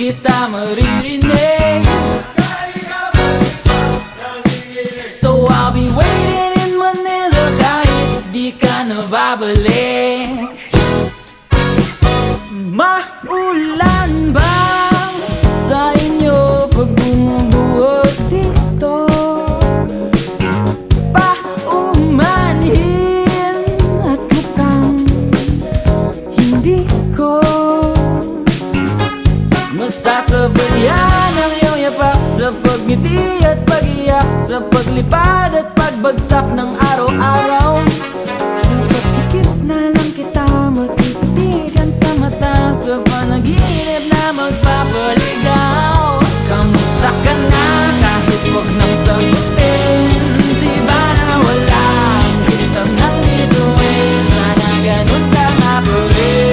kita maririnig. So I'll be waiting in Manila kahit di ka na babalik. Maulan ba sa inyo pag bumubuhos dito? Paumanhin at mukhang hindi ko masasabayan ang iyong yapak sa pagngiti at pag-iyak, sa paglipad at pagbagsak ng araw-araw. Sa pagpikit na lang kita matititigan sa mata, sa panaginip na magpapala